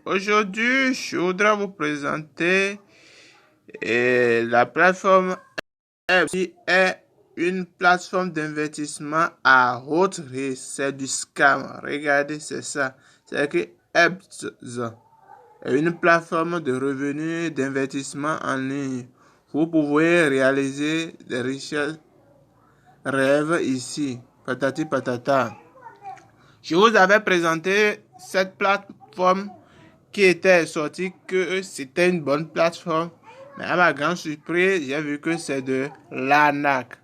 Aujourd'hui, je voudrais vous présenter la plateforme Ebb, qui est une plateforme d'investissement à haute risque. C'est du scam. Regardez, c'est ça. C'est écrit Ebb, une plateforme de revenus d'investissement en ligne. Vous pouvez réaliser des richesses rêves ici. Patati patata. Je vous avais présenté cette plateforme qui était sortie que c'était une bonne plateforme. Mais à ma grande surprise, j'ai vu que c'est de l'arnaque.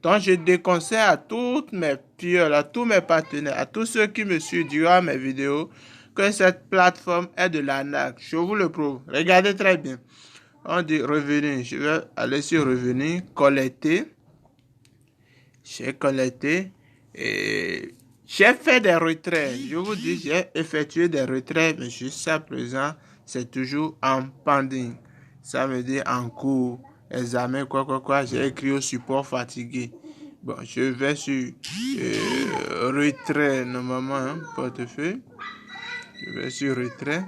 Donc, je déconseille à toutes mes peers, à tous mes partenaires, à tous ceux qui me suivent durant mes vidéos, que cette plateforme est de l'arnaque. Je vous le prouve. Regardez très bien. On dit revenu. Je vais aller sur revenu, collecter. J'ai collecté et j'ai fait des retraits. Je vous dis, j'ai effectué des retraits, mais jusqu'à présent, c'est toujours en pending. Ça veut dire en cours, examen, quoi. J'ai écrit au support fatigué. Bon, je vais sur retrait, normalement, hein, portefeuille. Je vais sur retrait.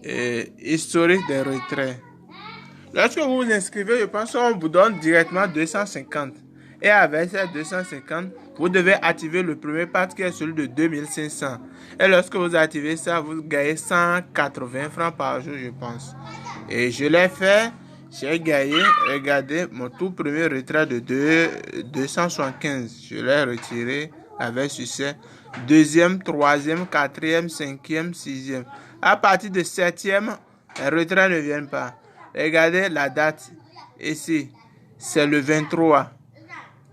Et historique des retraits. Lorsque vous vous inscrivez, je pense qu'on vous donne directement 250. Et avec ces 250, vous devez activer le premier pack qui est celui de 2500. Et lorsque vous activez ça, vous gagnez 180 francs par jour, je pense. Et je l'ai fait. J'ai gagné, regardez, mon tout premier retrait de 275. Je l'ai retiré avec succès. Deuxième, troisième, quatrième, cinquième, sixième. À partir de septième, les retraits ne viennent pas. Regardez la date. Ici, c'est le 23.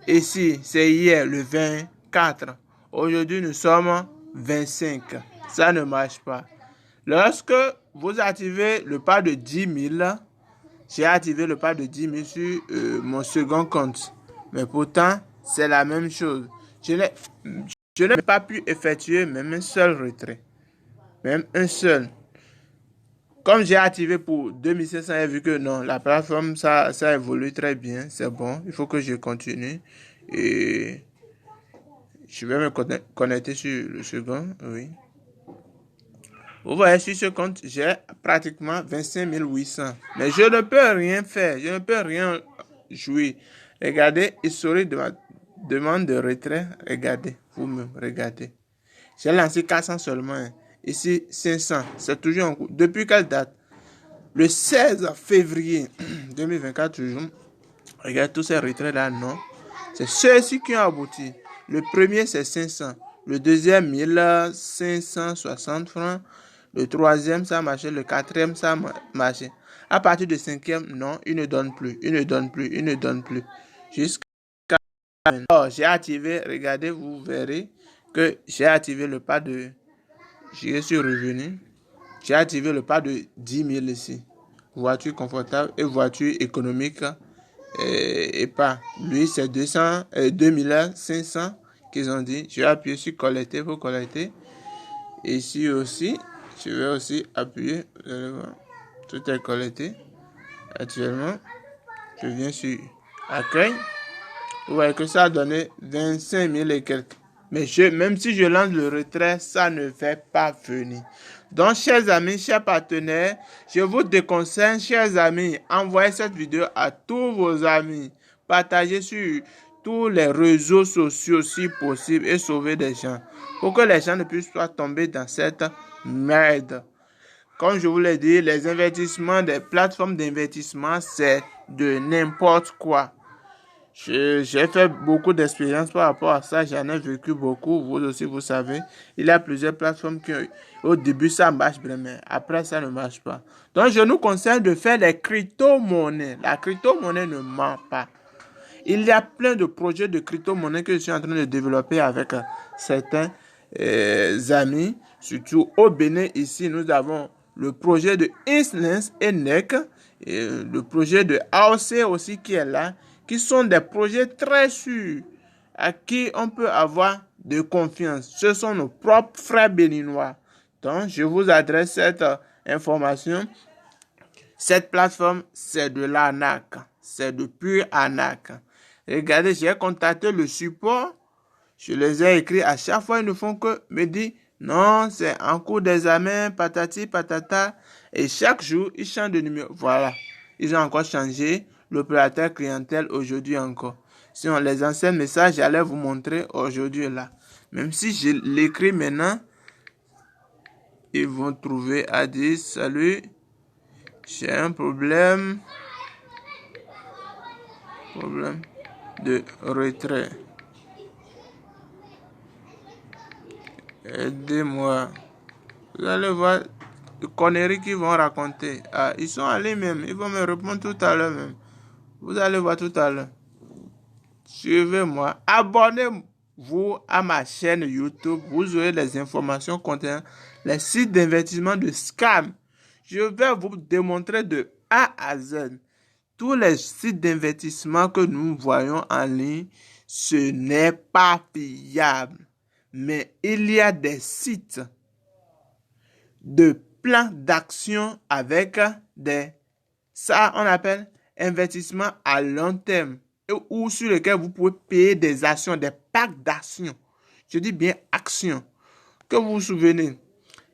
Ici, c'est hier, le 24. Aujourd'hui, nous sommes 25. Ça ne marche pas. Lorsque vous activez le pas de 10 000, j'ai activé le pas de 10 000 sur mon second compte. Mais pourtant, c'est la même chose. Je n'ai pas pu effectuer même un seul retrait. Même un seul. Comme j'ai activé pour 2500, j'ai vu que non, la plateforme, ça évolue très bien. C'est bon, il faut que je continue. Et je vais me connecter sur le second, oui. Vous voyez, sur ce compte, j'ai pratiquement 25 800. Mais je ne peux rien faire, je ne peux rien jouer. Regardez, historique de ma demande de retrait. Regardez, vous-même, regardez. J'ai lancé 400 seulement. Hein. Ici, 500. C'est toujours en cours. Depuis quelle date? Le 16 février 2024, toujours. Regardez tous ces retraits-là, non. C'est ceux-ci qui ont abouti. Le premier, c'est 500. Le deuxième, 1560 francs. Le troisième, ça a marché. Le quatrième, ça a marché. À partir du cinquième, non, il ne donne plus. Il ne donne plus. Jusqu'à maintenant. J'ai activé, regardez, vous verrez que j'ai activé le pas de... Je suis revenu. J'ai activé le pas de 10 000 ici. Voiture confortable et voiture économique et pas. Lui, c'est 2500 qu'ils ont dit. Je vais appuyer sur collecter pour collecter. Ici aussi, je vais aussi appuyer. Tout est collecté. Actuellement, je viens sur accueil. Vous voyez que ça a donné 25 000 et quelques. Mais même si je lance le retrait, ça ne fait pas venir. Donc, chers amis, chers partenaires, je vous déconseille, chers amis, envoyez cette vidéo à tous vos amis. Partagez sur tous les réseaux sociaux si possible et sauvez des gens. Pour que les gens ne puissent pas tomber dans cette merde. Comme je vous l'ai dit, les investissements des plateformes d'investissement, c'est de n'importe quoi. J'ai fait beaucoup d'expérience par rapport à ça. J'en ai vécu beaucoup. Vous aussi, vous savez. Il y a plusieurs plateformes qui, au début, ça marche bien, mais après, ça ne marche pas. Donc, je nous conseille de faire les crypto-monnaies. La crypto-monnaie ne ment pas. Il y a plein de projets de crypto-monnaie que je suis en train de développer avec certains amis. Surtout au Bénin, ici, nous avons le projet de Inslens et NEC. Et le projet de AOC aussi qui est là. Qui sont des projets très sûrs à qui on peut avoir de confiance. Ce sont nos propres frères béninois. Donc, je vous adresse cette information. Cette plateforme, c'est de l'arnaque. C'est de pure arnaque. Regardez, j'ai contacté le support. Je les ai écrits à chaque fois. Ils ne font que me dire Non, c'est en cours d'examen, patati, patata. Et chaque jour, ils changent de numéro. Voilà. Ils ont encore changé l'opérateur clientèle aujourd'hui encore. Sinon, les anciens messages, j'allais vous montrer aujourd'hui là. Même si je l'écris maintenant, ils vont trouver à dire salut, j'ai un problème de retrait. Aidez-moi. Vous allez voir les conneries qu'ils vont raconter. Ah, ils sont allés même. Ils vont me répondre tout à l'heure même. Vous allez voir tout à l'heure. Suivez-moi. Abonnez-vous à ma chaîne YouTube. Vous aurez les informations concernant les sites d'investissement de scam. Je vais vous démontrer de A à Z. Tous les sites d'investissement que nous voyons en ligne, ce n'est pas fiable. Mais il y a des sites de plans d'action avec ça on appelle investissement à long terme ou sur lequel vous pouvez payer des actions, des packs d'actions. Je dis bien actions. Que vous vous souvenez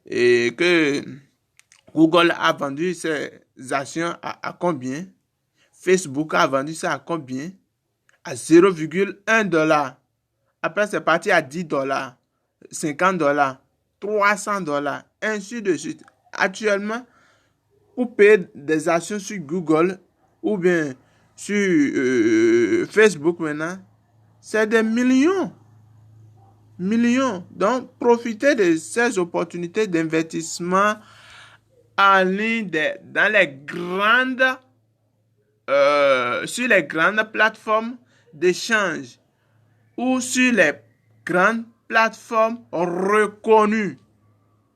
et que Google a vendu ses actions à combien? Facebook a vendu ça à combien? À 0,1 $. Après, c'est parti à 10 $, 50 $, 300 $, ainsi de suite. Actuellement, pour payer des actions sur Google ou bien sur Facebook maintenant, c'est des millions. Millions. Donc, profitez de ces opportunités d'investissement en ligne dans les grandes, sur les grandes plateformes d'échange ou sur les grandes plateformes reconnues.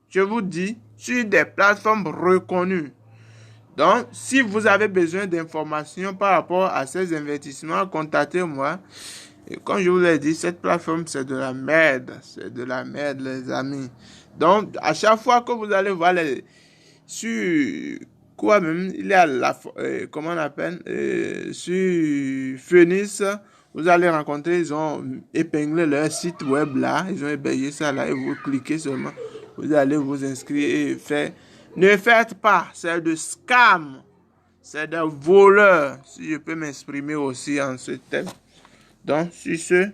Je vous dis, sur des plateformes reconnues. Donc, si vous avez besoin d'informations par rapport à ces investissements, contactez-moi. Et comme je vous l'ai dit, cette plateforme, c'est de la merde. C'est de la merde, les amis. Donc, à chaque fois que vous allez voir sur quoi même, il y a comment on appelle, sur Phoenix, vous allez rencontrer, ils ont épinglé leur site web là, ils ont épinglé ça là, et vous cliquez seulement, vous allez vous inscrire et faire. Ne faites pas, c'est de scam, c'est de voleurs, si je peux m'exprimer aussi en ce thème. Donc, sur ce,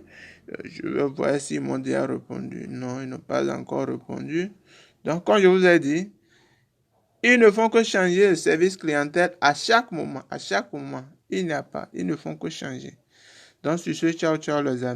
je vais voir s'ils m'ont déjà répondu. Non, ils n'ont pas encore répondu. Donc, comme je vous ai dit, ils ne font que changer le service clientèle à chaque moment. À chaque moment, il n'y a pas. Ils ne font que changer. Donc, sur ce, ciao, ciao les amis.